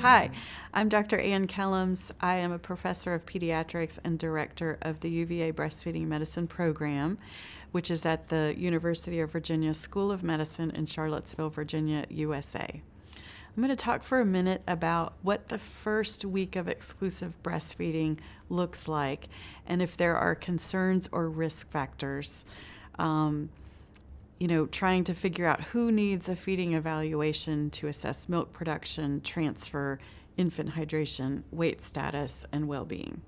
Hi, I'm Dr. Ann Kellams. I am a professor of pediatrics and director of the UVA Breastfeeding Medicine Program, which is at the University of Virginia School of Medicine in Charlottesville, Virginia, USA. I'm going to talk for a minute about what the first week of exclusive breastfeeding looks like and if there are concerns or risk factors. Trying to figure out who needs a feeding evaluation to assess milk production, transfer, infant hydration, weight status, and well-being.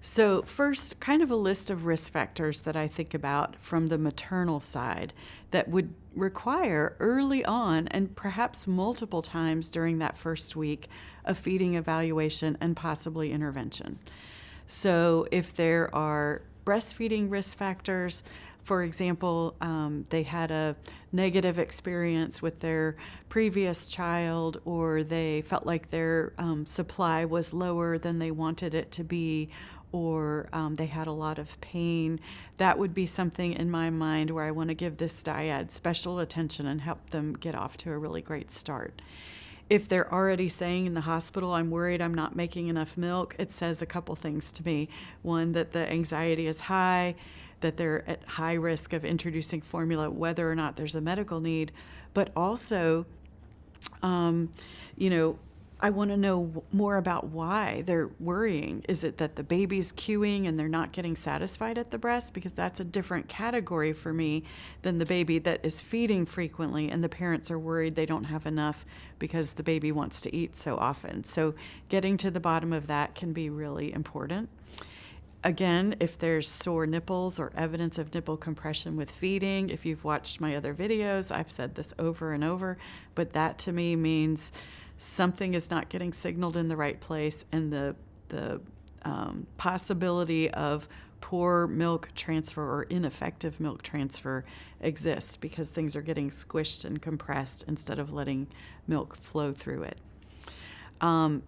So first, kind of a list of risk factors that I think about from the maternal side that would require early on and perhaps multiple times during that first week a feeding evaluation and possibly intervention. So if there are breastfeeding risk factors, for example, they had a negative experience with their previous child, or they felt like their supply was lower than they wanted it to be, or they had a lot of pain, that would be something in my mind where I want to give this dyad special attention and help them get off to a really great start. If they're already saying in the hospital, I'm worried I'm not making enough milk, it says a couple things to me. One, that the anxiety is high, that they're at high risk of introducing formula, whether or not there's a medical need, but also, I want to know more about why they're worrying. Is it that the baby's queuing and they're not getting satisfied at the breast? Because that's a different category for me than the baby that is feeding frequently and the parents are worried they don't have enough because the baby wants to eat so often. So getting to the bottom of that can be really important. Again, if there's sore nipples or evidence of nipple compression with feeding, if you've watched my other videos, I've said this over and over, but that to me means something is not getting signaled in the right place, and the possibility of poor milk transfer or ineffective milk transfer exists because things are getting squished and compressed instead of letting milk flow through it.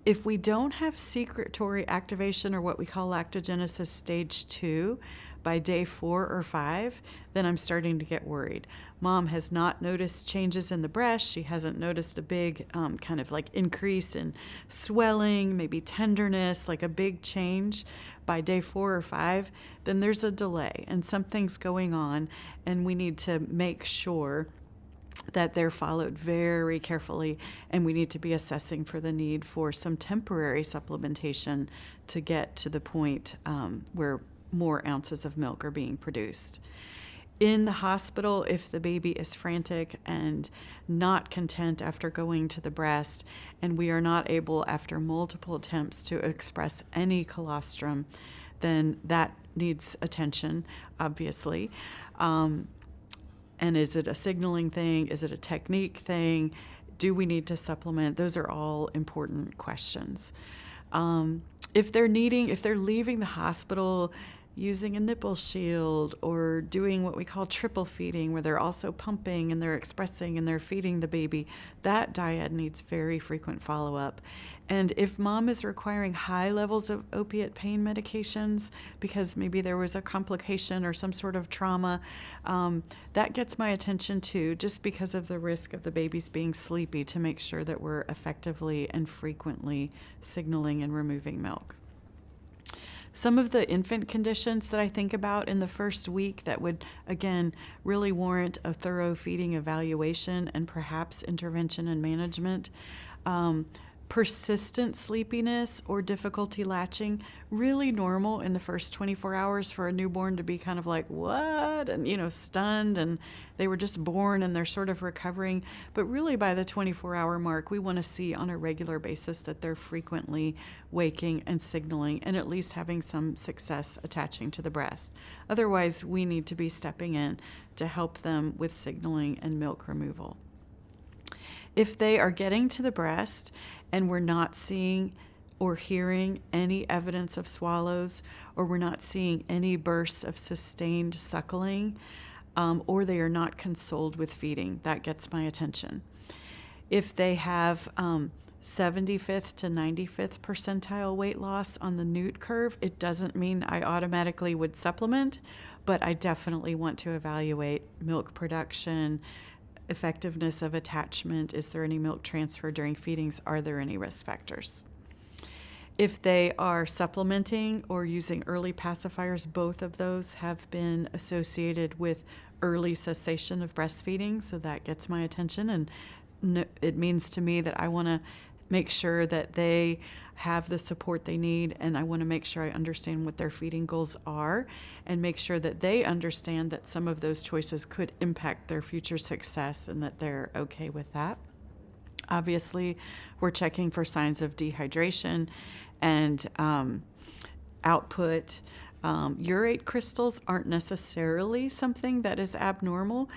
If we don't have secretory activation, or what we call lactogenesis stage 2, by day 4 or 5, then I'm starting to get worried. Mom has not noticed changes in the breast. She hasn't noticed a big kind of like increase in swelling, maybe tenderness, like a big change by day 4 or 5, then there's a delay and something's going on, and we need to make sure that they're followed very carefully, and we need to be assessing for the need for some temporary supplementation to get to the point where more ounces of milk are being produced. In the hospital, if the baby is frantic and not content after going to the breast, and we are not able after multiple attempts to express any colostrum, then that needs attention, obviously. And is it a signaling thing? Is it a technique thing? Do we need to supplement? Those are all important questions. If they're leaving the hospital using a nipple shield or doing what we call triple feeding, where they're also pumping and they're expressing and they're feeding the baby, that dyad needs very frequent follow-up. And if mom is requiring high levels of opiate pain medications because maybe there was a complication or some sort of trauma, that gets my attention too, just because of the risk of the babies being sleepy, to make sure that we're effectively and frequently signaling and removing milk. Some of the infant conditions that I think about in the first week that would, again, really warrant a thorough feeding evaluation and perhaps intervention and management. Persistent sleepiness or difficulty latching, really normal in the first 24 hours for a newborn to be kind of like, what? And, stunned, and they were just born and they're sort of recovering. But really by the 24-hour mark, we want to see on a regular basis that they're frequently waking and signaling and at least having some success attaching to the breast. Otherwise, we need to be stepping in to help them with signaling and milk removal. If they are getting to the breast and we're not seeing or hearing any evidence of swallows, or we're not seeing any bursts of sustained suckling, or they are not consoled with feeding, that gets my attention. If they have 75th to 95th percentile weight loss on the Newt curve, it doesn't mean I automatically would supplement, but I definitely want to evaluate milk production, effectiveness of attachment, is there any milk transfer during feedings, are there any risk factors? If they are supplementing or using early pacifiers, both of those have been associated with early cessation of breastfeeding, so that gets my attention, and it means to me that I want to make sure that they have the support they need, and I want to make sure I understand what their feeding goals are and make sure that they understand that some of those choices could impact their future success and that they're okay with that. Obviously, we're checking for signs of dehydration and output. Urate crystals aren't necessarily something that is abnormal.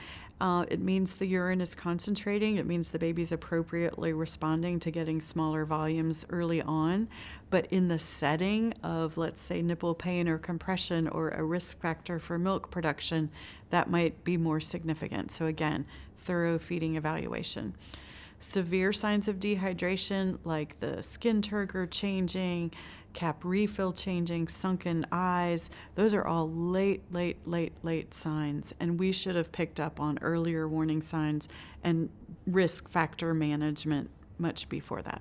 It means the urine is concentrating. It means the baby's appropriately responding to getting smaller volumes early on. But in the setting of, let's say, nipple pain or compression or a risk factor for milk production, that might be more significant. So again, thorough feeding evaluation. Severe signs of dehydration, like the skin turgor changing, cap refill changing, sunken eyes, those are all late signs, and we should have picked up on earlier warning signs and risk factor management much before that.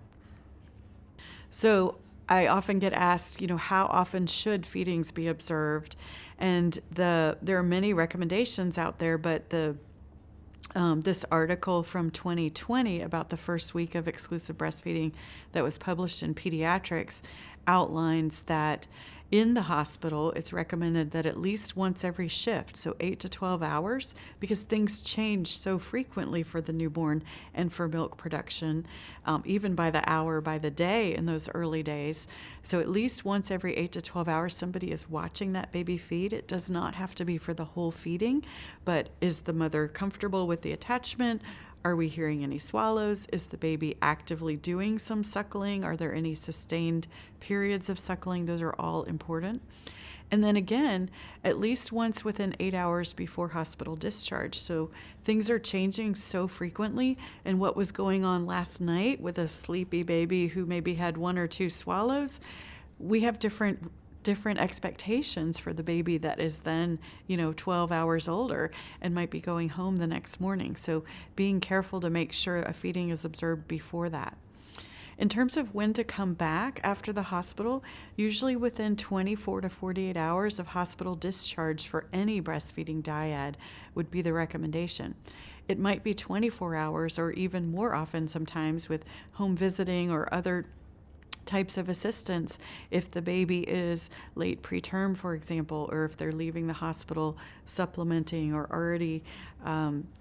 So I often get asked, how often should feedings be observed? And there are many recommendations out there, but this article from 2020 about the first week of exclusive breastfeeding that was published in Pediatrics outlines that in the hospital, it's recommended that at least once every shift, so 8 to 12 hours, because things change so frequently for the newborn and for milk production, even by the hour, by the day in those early days. So at least once every 8 to 12 hours, somebody is watching that baby feed. It does not have to be for the whole feeding, but is the mother comfortable with the attachment? Are we hearing any swallows? Is the baby actively doing some suckling? Are there any sustained periods of suckling? Those are all important. And then again, at least once within 8 hours before hospital discharge. So things are changing so frequently, and what was going on last night with a sleepy baby who maybe had 1 or 2 swallows, we have different expectations for the baby that is then, 12 hours older and might be going home the next morning. So being careful to make sure a feeding is observed before that. In terms of when to come back after the hospital, usually within 24 to 48 hours of hospital discharge for any breastfeeding dyad would be the recommendation. It might be 24 hours or even more often sometimes with home visiting or other types of assistance if the baby is late preterm, for example, or if they're leaving the hospital supplementing or already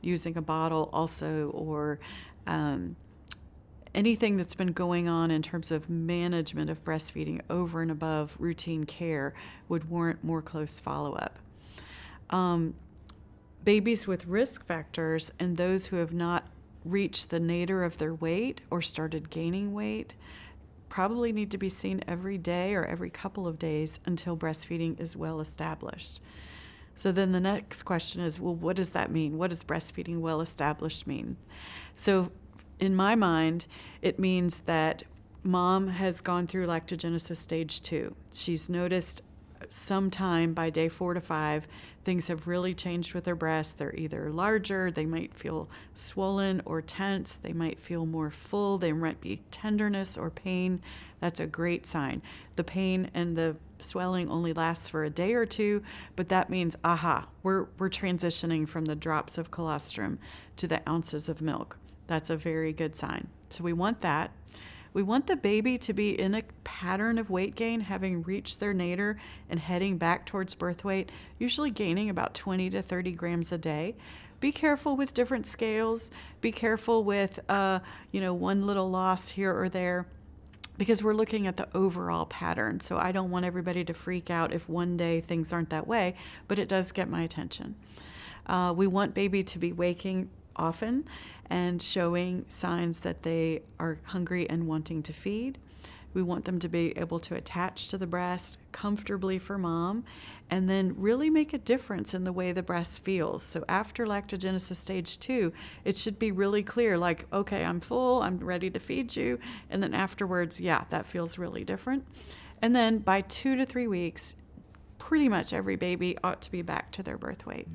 using a bottle also, or anything that's been going on in terms of management of breastfeeding over and above routine care would warrant more close follow-up. Babies with risk factors and those who have not reached the nadir of their weight or started gaining weight probably need to be seen every day or every couple of days until breastfeeding is well established. So then the next question is, well, what does that mean? What does breastfeeding well established mean? So in my mind, it means that mom has gone through lactogenesis stage 2. She's noticed sometime by day 4 to 5, things have really changed with her breasts. They're either larger, they might feel swollen or tense, they might feel more full, there might be tenderness or pain. That's a great sign. The pain and the swelling only lasts for a day or two, but that means, we're transitioning from the drops of colostrum to the ounces of milk. That's a very good sign. So we want that. We want the baby to be in a pattern of weight gain, having reached their nadir and heading back towards birth weight, usually gaining about 20 to 30 grams a day. Be careful with different scales. Be careful with, one little loss here or there, because we're looking at the overall pattern. So I don't want everybody to freak out if one day things aren't that way, but it does get my attention. We want baby to be waking often and showing signs that they are hungry and wanting to feed. We want them to be able to attach to the breast comfortably for mom, and then really make a difference in the way the breast feels. So after lactogenesis stage 2, it should be really clear, like, okay, I'm full, I'm ready to feed you. And then afterwards, that feels really different. And then by 2 to 3 weeks, pretty much every baby ought to be back to their birth weight.